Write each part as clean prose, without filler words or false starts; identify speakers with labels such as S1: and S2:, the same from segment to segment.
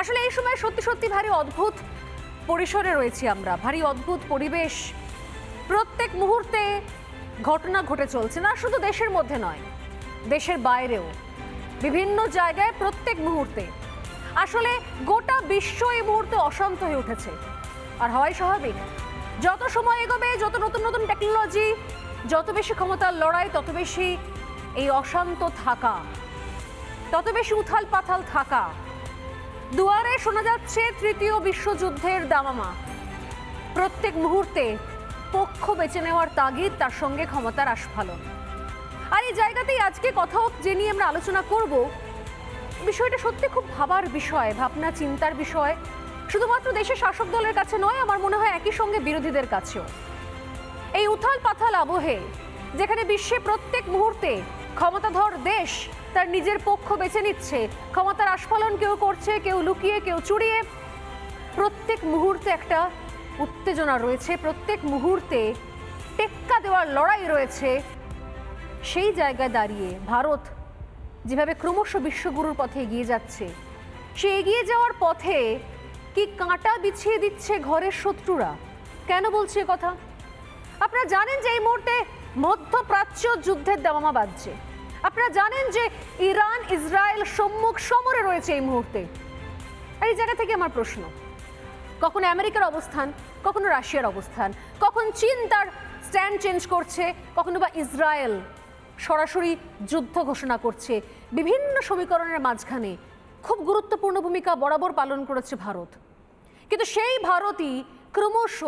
S1: আসলে এই সময় সত্যি সত্যি ভারী অদ্ভুত পরিসরে রয়েছি আমরা, ভারী অদ্ভুত পরিবেশ। প্রত্যেক মুহূর্তে ঘটনা ঘটে চলছে, না শুধু দেশের মধ্যে নয়, দেশের বাইরেও বিভিন্ন জায়গায় প্রত্যেক মুহূর্তে। আসলে গোটা বিশ্ব এই মুহূর্তে অশান্ত হয়ে উঠেছে, আর হওয়াই স্বাভাবিক। যত সময় এগোবে, যত নতুন নতুন টেকনোলজি, যত বেশি ক্ষমতার লড়াই, তত বেশি এই অশান্ত থাকা, তত বেশি উথাল পাথাল থাকা। দুয়ারে শোনা যাচ্ছে তৃতীয় বিশ্বযুদ্ধের দামামা। প্রত্যেক মুহূর্তে পক্ষ বেছে নেওয়ার তাগিদ, তার সঙ্গে ক্ষমতার আস্ফালন। আর এই জায়গাতেই আজকে কথা যে নিয়ে আমরা আলোচনা করব, বিষয়টা সত্যি খুব ভাবার বিষয়, ভাবনা চিন্তার বিষয়। শুধুমাত্র দেশের শাসক দলের কাছে নয়, আমার মনে হয় একই সঙ্গে বিরোধীদের কাছেও। এই উথাল পাথাল আবহে, যেখানে বিশ্বে প্রত্যেক মুহূর্তে ক্ষমতাধর দেশ তার নিজের পক্ষ বেছে নিচ্ছে, ক্ষমতার আস্ফালন কেউ করছে, কেউ লুকিয়ে, কেউ চুরিয়ে, প্রত্যেক মুহূর্তে একটা উত্তেজনা রয়েছে, প্রত্যেক মুহূর্তে টেক্কা দেওয়ার লড়াই রয়েছে। সেই জায়গায় দাঁড়িয়ে ভারত যেভাবে ক্রমশ বিশ্বগুরুর পথে এগিয়ে যাচ্ছে, সে এগিয়ে যাওয়ার পথে কি কাঁটা বিছিয়ে দিচ্ছে ঘরের শত্রুরা। কেন বলছি এ কথা? আপনারা জানেন যে এই মুহূর্তে মধ্যপ্রাচ্য যুদ্ধের দামামা বাজছে। আপনারা জানেন যে ইরান ইসরায়েল সম্মুখ সমরে রয়েছে এই মুহূর্তে। আর এই জায়গা থেকে আমার প্রশ্ন, কখনো আমেরিকার অবস্থান, কখনো রাশিয়ার অবস্থান, কখন চীন তার স্ট্যান্ড চেঞ্জ করছে, কখনো বা ইসরায়েল সরাসরি যুদ্ধ ঘোষণা করছে। বিভিন্ন সমীকরণের মাঝখানে খুব গুরুত্বপূর্ণ ভূমিকা বরাবর পালন করেছে ভারত। কিন্তু সেই ভারতই ক্রমশ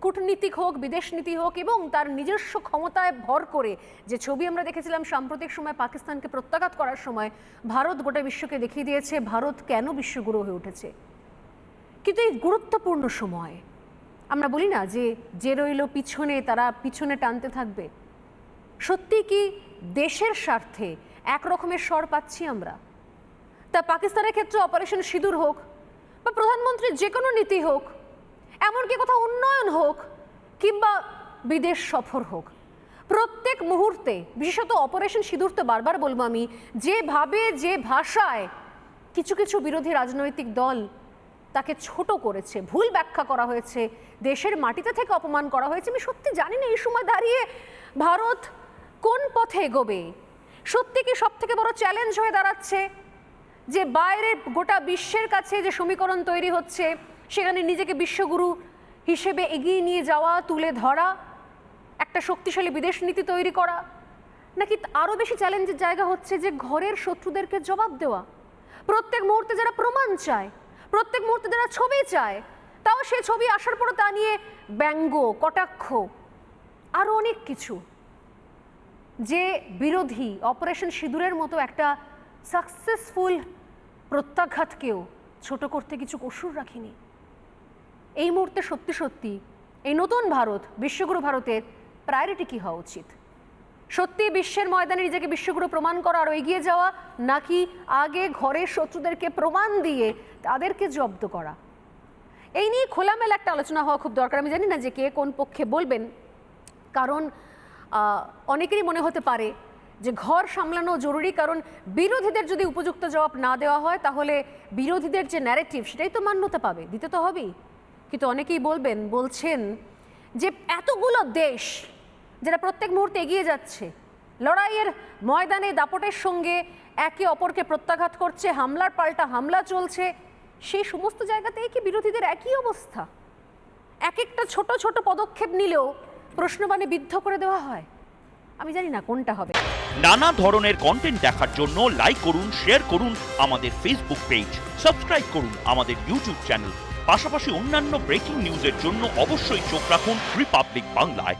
S1: কূটনীতিক হোক, বিদেশ নীতি হোক এবং তার নিজস্ব ক্ষমতায় ভর করে, যে ছবি আমরা দেখেছিলাম সাম্প্রতিক সময় পাকিস্তানকে প্রত্যাঘাত করার সময়, ভারত গোটা বিশ্বকে দেখিয়ে দিয়েছে ভারত কেন বিশ্বগুরু হয়ে উঠেছে। কিন্তু এই গুরুত্বপূর্ণ সময় আমরা বলি না যে রইল পিছনে তারা পিছনে টানতে থাকবে। সত্যি কি দেশের স্বার্থে এক রকমের স্বর পাচ্ছি আমরা? তা পাকিস্তানের ক্ষেত্রে অপারেশন সিঁদুর হোক, বা প্রধানমন্ত্রীর যে কোনো নীতি হোক, এমনকি কোথাও উন্নয়ন হোক, কিংবা বিদেশ সফর হোক, প্রত্যেক মুহূর্তে, বিশেষত অপারেশন সিঁদুর তো বারবার বলবো আমি, যেভাবে যে ভাষায় কিছু কিছু বিরোধী রাজনৈতিক দল তাকে ছোট করেছে, ভুল ব্যাখ্যা করা হয়েছে, দেশের মাটিতে থেকে অপমান করা হয়েছে, আমি সত্যি জানি না এই সময় দাঁড়িয়ে ভারত কোন পথে এগোবে। সত্যি কি সব থেকে বড় চ্যালেঞ্জ হয়ে দাঁড়াচ্ছে যে বাইরে গোটা বিশ্বের কাছে যে সমীকরণ তৈরি হচ্ছে, সেখানে নিজেকে বিশ্বগুরু হিসেবে এগিয়ে নিয়ে যাওয়া, তুলে ধরা, একটা শক্তিশালী বিদেশ নীতি তৈরি করা, নাকি আরও বেশি চ্যালেঞ্জের জায়গা হচ্ছে যে ঘরের শত্রুদেরকে জবাব দেওয়া? প্রত্যেক মুহূর্তে যারা প্রমাণ চায়, প্রত্যেক মুহূর্তে যারা ছবি চায়, তাও সে ছবি আসার পরও তা নিয়ে ব্যঙ্গ, কটাক্ষ, আরও অনেক কিছু। যে বিরোধী অপারেশন সিঁদুরের মতো একটা সাকসেসফুল প্রত্যাঘাতকেও ছোট করতে কিছু কসুর রাখিনি। এই মুহূর্তে সত্যি সত্যি এই নতুন ভারত, বিশ্বগুরু ভারতের প্রায়োরিটি কী হওয়া উচিত? সত্যি বিশ্বের ময়দানে নিজেকে বিশ্বগুরু প্রমাণ করা আর এগিয়ে যাওয়া, নাকি আগে ঘরের শত্রুদেরকে প্রমাণ দিয়ে তাদেরকে জব্দ করা? এই নিয়ে খোলামেলা একটা আলোচনা হওয়া খুব দরকার। আমি জানি না যে কে কোন পক্ষে বলবেন, কারণ অনেকেরই মনে হতে পারে যে ঘর সামলানো জরুরি, কারণ বিরোধীদের যদি উপযুক্ত জবাব না দেওয়া হয় তাহলে বিরোধীদের যে ন্যারেটিভ সেটাই তো মান্যতা পাবে, দিতে তো হবেই। কিন্তু অনেকেই বলছেন যে এতগুলো দেশ যারা প্রত্যেক মুহূর্তে এগিয়ে যাচ্ছে, লড়াইয়ের ময়দানে দাপটের সঙ্গে একে অপরকে প্রত্যাঘাত করছে, হামলার পাল্টা হামলা চলছে, সেই সমস্ত জায়গাতেই কি বিরোধীদের একই অবস্থা? এক একটা ছোট ছোট পদক্ষেপ নিলেও প্রশ্নবাণে বিদ্ধ করে দেওয়া হয়। আমি জানি না কোনটা হবে।
S2: নানা ধরনের কন্টেন্ট দেখার জন্য লাইক করুন, শেয়ার করুন আমাদের ফেসবুক পেজ, সাবস্ক্রাইব করুন আমাদের ইউটিউব চ্যানেল। পাশাপাশি অন্যান্য ব্রেকিং নিউজের জন্য অবশ্যই চোখ রাখুন রিপাবলিক বাংলায়।